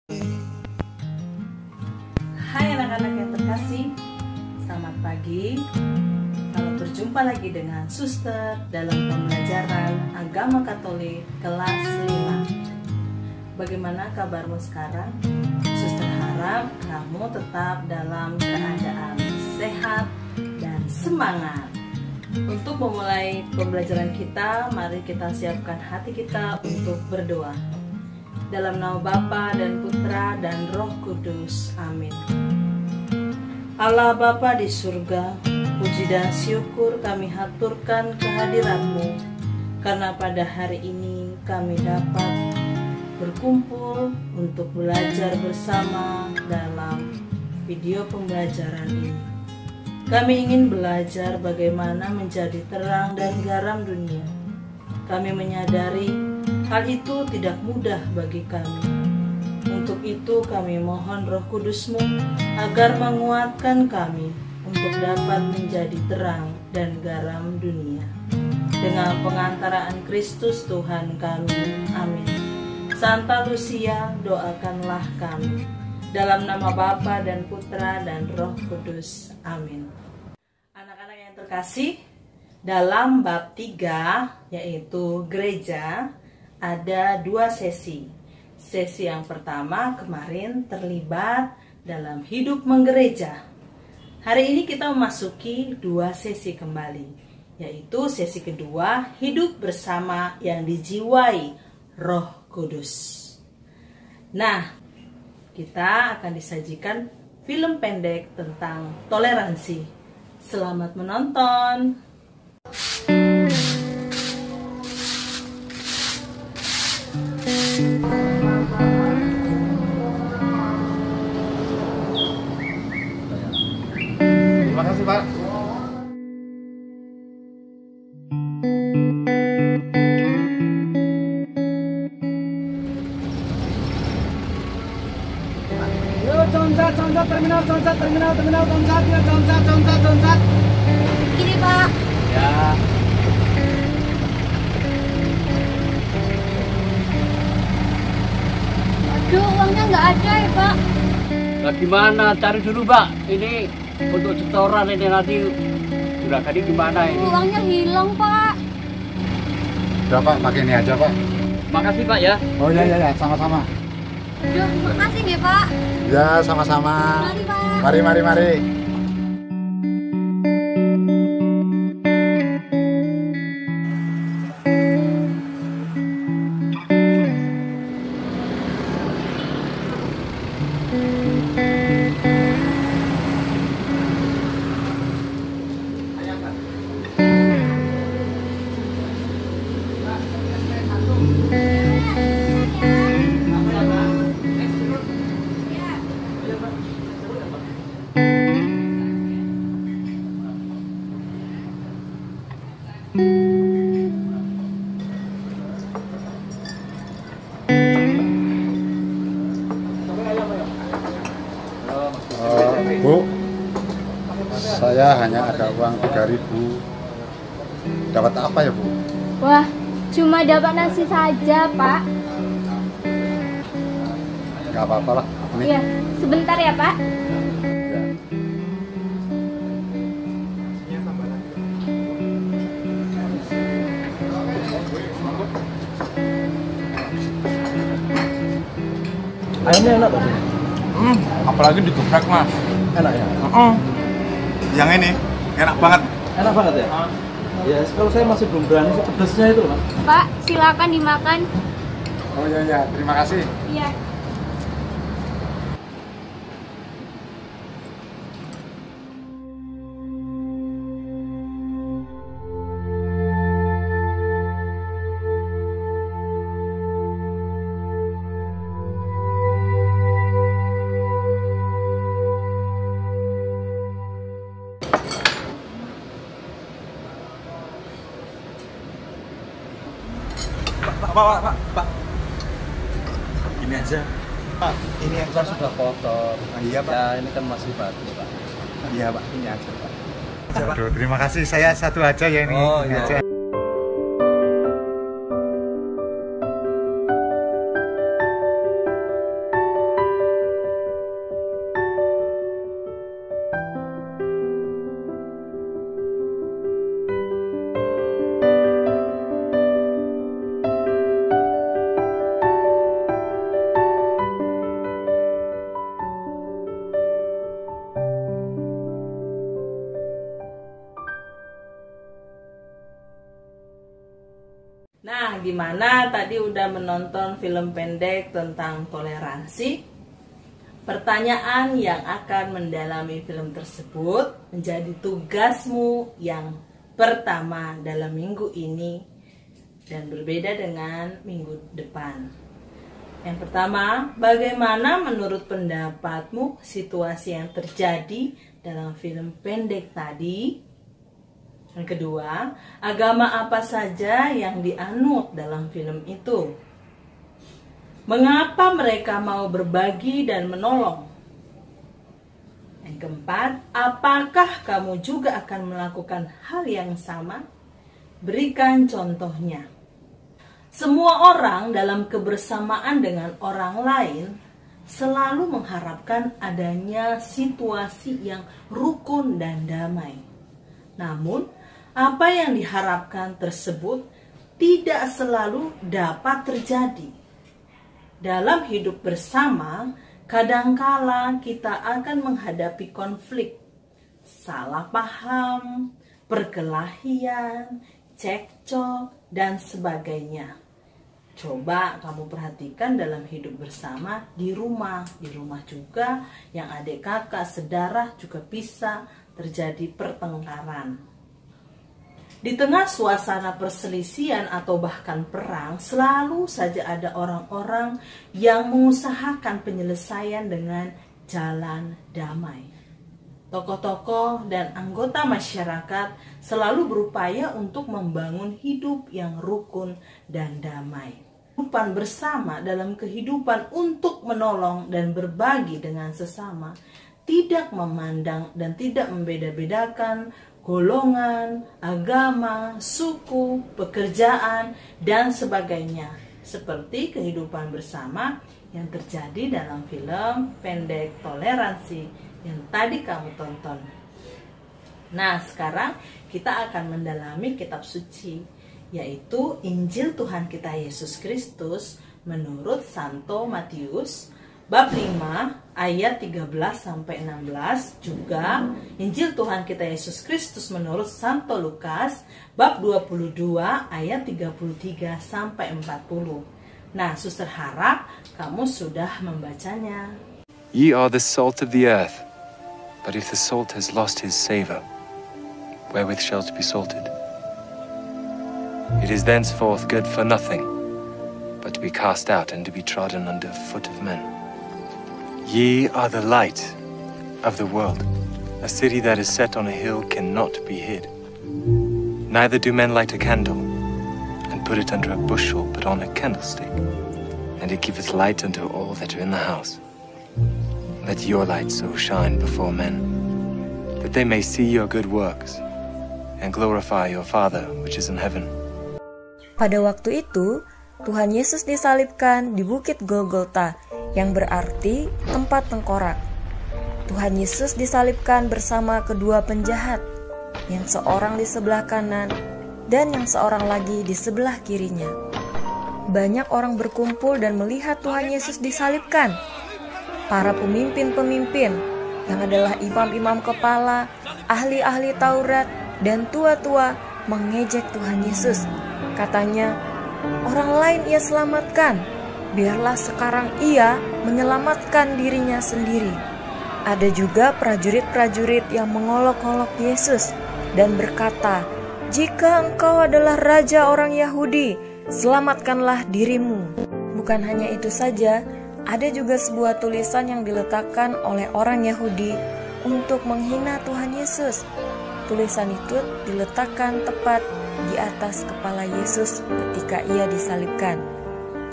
Hai anak-anak yang terkasih, selamat pagi. Selamat berjumpa lagi dengan Suster dalam pembelajaran Agama Katolik kelas 5. Bagaimana kabarmu sekarang? Suster harap kamu tetap dalam keadaan sehat dan semangat. Untuk memulai pembelajaran kita, mari kita siapkan hati kita untuk berdoa. Dalam nama Bapa dan Putra dan Roh Kudus. Amin. Allah Bapa di surga, puji dan syukur kami haturkan kehadirat-Mu, karena pada hari ini kami dapat berkumpul untuk belajar bersama dalam video pembelajaran ini. Kami ingin belajar bagaimana menjadi terang dan garam dunia. Kami menyadari hal itu tidak mudah bagi kami. Untuk itu kami mohon Roh Kudus-Mu agar menguatkan kami untuk dapat menjadi terang dan garam dunia. Dengan pengantaraan Kristus Tuhan kami. Amin. Santa Lucia, doakanlah kami. Dalam nama Bapa dan Putra dan Roh Kudus. Amin. Anak-anak yang terkasih, dalam bab 3 yaitu gereja ada 2 sesi. Sesi yang pertama kemarin terlibat dalam hidup menggereja. Hari ini kita memasuki 2 sesi kembali, yaitu sesi kedua, hidup bersama yang dijiwai Roh Kudus. Nah, kita akan disajikan film pendek tentang toleransi. Selamat menonton. Terima kasih, Pak. Concat, terminal, concat, ya, concat. Gini Pak. Ya. Aduh, uangnya nggak ada ya Pak. Nah, gimana? Cari dulu, Pak. Ini untuk setoran ini nanti juragan ini gimana ini? Uangnya hilang Pak. Udah, Pak, pakai ini aja, Pak. Makasih, Pak ya. Oh ya, sama-sama. Aduh, makasih deh Pak. Ya, sama-sama. Mari Pak. Mari. Bu, saya hanya ada uang 3.000. Dapat apa ya, Bu? Wah, cuma dapat nasi saja Pak. Gak apa-apa lah. Ini. Iya, sebentar ya Pak. Ya. Ayamnya enak tuh. Apalagi digeprek, Mas. Enak ya? Yang ini enak banget. Enak banget ya? Ya, kalau saya masih belum berani sih pedasnya itu, Mas. Pak, silakan dimakan. Oh ya, terima kasih. Iya. Pak. Ini aja. Pak, ini yang sudah kotor. Iya, Pak. Ya, ini kan masih baru, Pak. Iya, Pak. Ini aja, Pak. Aduh, terima kasih. Saya satu aja ya ini. Oh, Ini iya. aja. Bagaimana tadi udah menonton film pendek tentang toleransi? Pertanyaan yang akan mendalami film tersebut menjadi tugasmu yang pertama dalam minggu ini dan berbeda dengan minggu depan. Yang pertama, bagaimana menurut pendapatmu situasi yang terjadi dalam film pendek tadi? Yang kedua, agama apa saja yang dianut dalam film itu? Mengapa mereka mau berbagi dan menolong? Yang keempat, apakah kamu juga akan melakukan hal yang sama? Berikan contohnya. Semua orang dalam kebersamaan dengan orang lain selalu mengharapkan adanya situasi yang rukun dan damai. Namun, apa yang diharapkan tersebut tidak selalu dapat terjadi. Dalam hidup bersama, kadangkala kita akan menghadapi konflik, salah paham, perkelahian, cekcok, dan sebagainya. Coba kamu perhatikan dalam hidup bersama di rumah juga yang adik kakak, saudara juga bisa terjadi pertengkaran. Di tengah suasana perselisihan atau bahkan perang, selalu saja ada orang-orang yang mengusahakan penyelesaian dengan jalan damai. Tokoh-tokoh dan anggota masyarakat selalu berupaya untuk membangun hidup yang rukun dan damai. Kehidupan bersama dalam kehidupan untuk menolong dan berbagi dengan sesama, tidak memandang dan tidak membeda-bedakan golongan, agama, suku, pekerjaan, dan sebagainya. Seperti kehidupan bersama yang terjadi dalam film pendek Toleransi yang tadi kamu tonton. Nah, sekarang kita akan mendalami kitab suci, yaitu Injil Tuhan kita Yesus Kristus menurut Santo Matius bab 5 ayat 13-16, juga Injil Tuhan kita Yesus Kristus menurut Santo Lukas bab 22 ayat 33-40. Nah, suster harap kamu sudah membacanya. Ye are the salt of the earth, but if the salt has lost his savour, wherewith shall it be salted? It is thenceforth good for nothing, but to be cast out and to be trodden under foot of men. Ye are the light of the world. A city that is set on a hill cannot be hid. Neither do men light a candle and put it under a bushel, but on a candlestick, and it giveth light unto all that are in the house. Let your light so shine before men, that they may see your good works and glorify your Father which is in heaven. Pada waktu itu, Tuhan Yesus disalibkan di Bukit Golgota, yang berarti tempat tengkorak. Tuhan Yesus disalibkan bersama kedua penjahat, yang seorang di sebelah kanan dan yang seorang lagi di sebelah kirinya. Banyak orang berkumpul dan melihat Tuhan Yesus disalibkan. Para pemimpin-pemimpin yang adalah imam-imam kepala, ahli-ahli Taurat, dan tua-tua mengejek Tuhan Yesus. Katanya, orang lain ia selamatkan, biarlah sekarang ia menyelamatkan dirinya sendiri. Ada juga prajurit-prajurit yang mengolok-olok Yesus dan berkata, "Jika engkau adalah raja orang Yahudi, selamatkanlah dirimu." Bukan hanya itu saja, ada juga sebuah tulisan yang diletakkan oleh orang Yahudi untuk menghina Tuhan Yesus. Tulisan itu diletakkan tepat di atas kepala Yesus ketika ia disalibkan.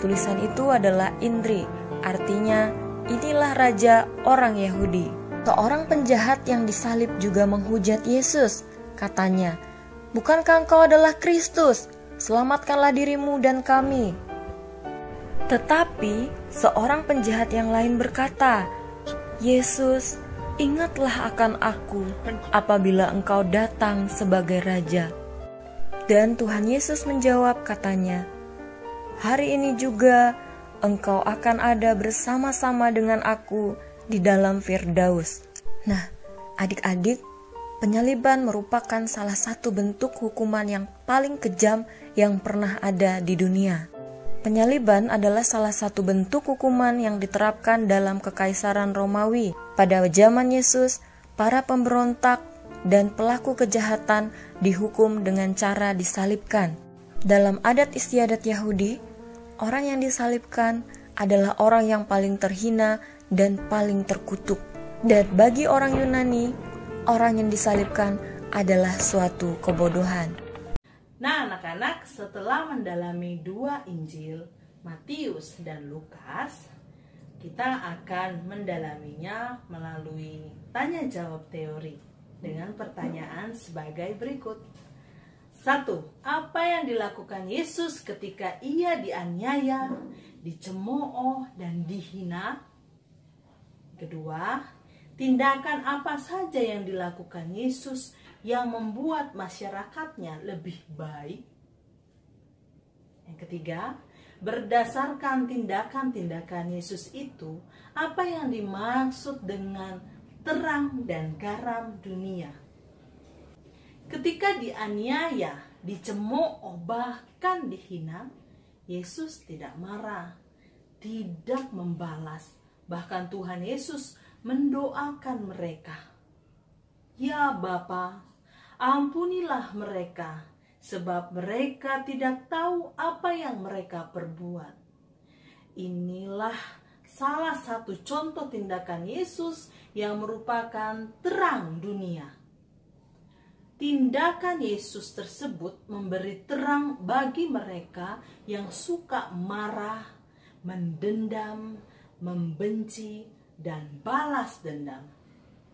Tulisan itu adalah Indri, artinya inilah raja orang Yahudi. Seorang penjahat yang disalib juga menghujat Yesus. Katanya, "Bukankah engkau adalah Kristus? Selamatkanlah dirimu dan kami." Tetapi seorang penjahat yang lain berkata, "Yesus, ingatlah akan aku apabila engkau datang sebagai raja." Dan Tuhan Yesus menjawab katanya, "Hari ini juga engkau akan ada bersama-sama dengan aku di dalam Firdaus." Nah, adik-adik, penyaliban merupakan salah satu bentuk hukuman yang paling kejam yang pernah ada di dunia. Penyaliban adalah salah satu bentuk hukuman yang diterapkan dalam Kekaisaran Romawi. Pada zaman Yesus, para pemberontak dan pelaku kejahatan dihukum dengan cara disalibkan. Dalam adat istiadat Yahudi, orang yang disalibkan adalah orang yang paling terhina dan paling terkutuk. Dan bagi orang Yunani, orang yang disalibkan adalah suatu kebodohan. Nah anak-anak, setelah mendalami dua Injil, Matius dan Lukas, kita akan mendalaminya melalui tanya jawab teori dengan pertanyaan sebagai berikut. 1. Apa yang dilakukan Yesus ketika ia dianiaya, dicemooh, dan dihina? 2. Tindakan apa saja yang dilakukan Yesus yang membuat masyarakatnya lebih baik? Yang 3, berdasarkan tindakan-tindakan Yesus itu, apa yang dimaksud dengan terang dan garam dunia? Ketika dianiaya, dicemooh, bahkan dihina, Yesus tidak marah, tidak membalas. Bahkan Tuhan Yesus mendoakan mereka. Ya Bapa, ampunilah mereka, sebab mereka tidak tahu apa yang mereka perbuat. Inilah salah satu contoh tindakan Yesus yang merupakan terang dunia. Tindakan Yesus tersebut memberi terang bagi mereka yang suka marah, mendendam, membenci, dan balas dendam.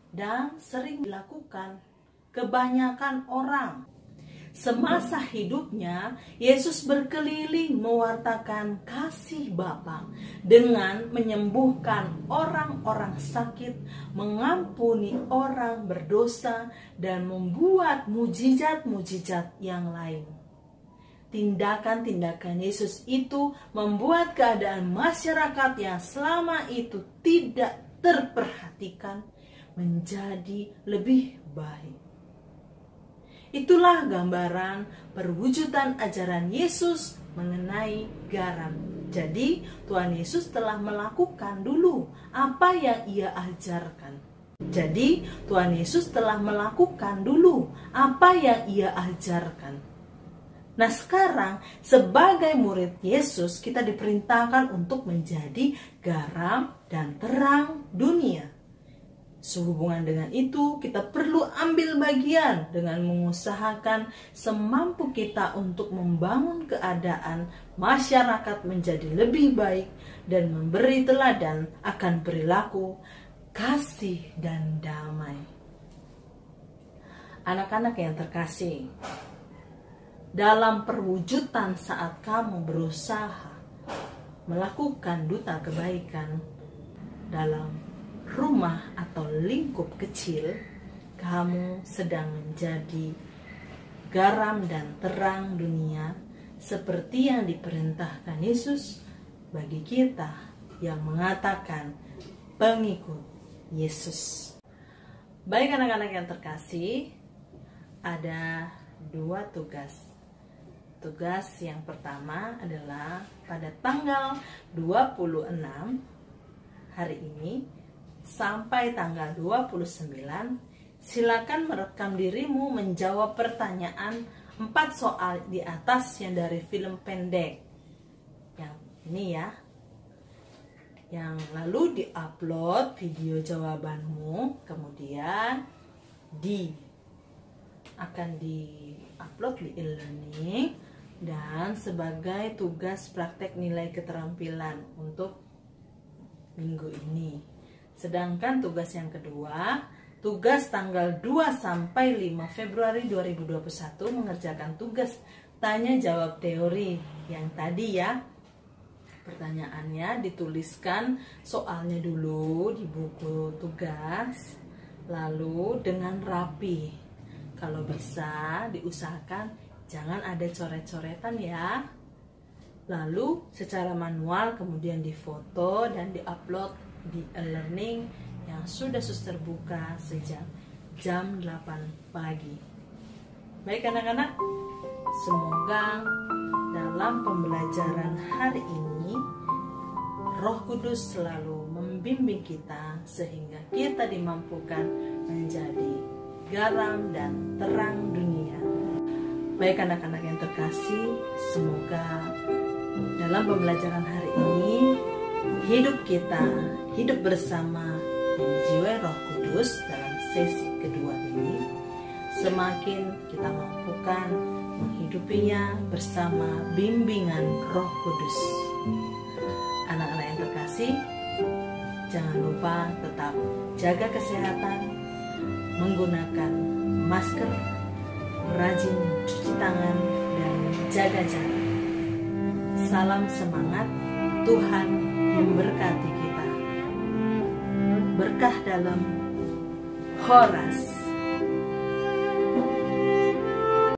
Dan sering dilakukan kebanyakan orang. Semasa hidupnya, Yesus berkeliling mewartakan kasih Bapa dengan menyembuhkan orang-orang sakit, mengampuni orang berdosa, dan membuat mujizat-mujizat yang lain. Tindakan-tindakan Yesus itu membuat keadaan masyarakat yang selama itu tidak terperhatikan menjadi lebih baik. Itulah gambaran perwujudan ajaran Yesus mengenai garam. Jadi Tuhan Yesus telah melakukan dulu apa yang ia ajarkan. Nah sekarang sebagai murid Yesus kita diperintahkan untuk menjadi garam dan terang dunia. Sehubungan dengan itu, kita perlu ambil bagian dengan mengusahakan semampu kita untuk membangun keadaan masyarakat menjadi lebih baik dan memberi teladan akan perilaku kasih dan damai. Anak-anak yang terkasih, dalam perwujudan saat kamu berusaha melakukan duta kebaikan dalam rumah atau lingkup kecil, kamu sedang menjadi garam dan terang dunia seperti yang diperintahkan Yesus bagi kita yang mengatakan pengikut Yesus. Baik anak-anak yang terkasih, ada dua tugas. Tugas yang pertama adalah pada tanggal 26 hari ini sampai tanggal 29, silakan merekam dirimu menjawab pertanyaan 4 soal di atas yang dari film pendek. Yang ini ya. Yang lalu diupload video jawabanmu, kemudian akan diupload di e-learning dan sebagai tugas praktek nilai keterampilan untuk minggu ini. Sedangkan tugas yang kedua, tugas tanggal 2 sampai 5 Februari 2021 mengerjakan tugas tanya jawab teori yang tadi ya. Pertanyaannya dituliskan soalnya dulu di buku tugas, lalu dengan rapi. Kalau bisa diusahakan jangan ada coret-coretan ya. Lalu secara manual kemudian difoto dan diupload di e-learning yang sudah suster buka sejak jam 8 pagi. Baik anak-anak, Semoga dalam pembelajaran hari ini Roh Kudus selalu membimbing kita sehingga kita dimampukan menjadi garam dan terang dunia. Baik anak-anak yang terkasih, semoga dalam pembelajaran hari ini hidup kita hidup bersama dan dijiwai Roh Kudus dalam sesi kedua ini. Semakin kita mampukan menghidupinya bersama bimbingan Roh Kudus. Anak-anak yang terkasih, jangan lupa tetap jaga kesehatan, menggunakan masker, rajin cuci tangan, dan jaga jarak. Salam semangat, Tuhan memberkati kita. Berkah dalam Horas.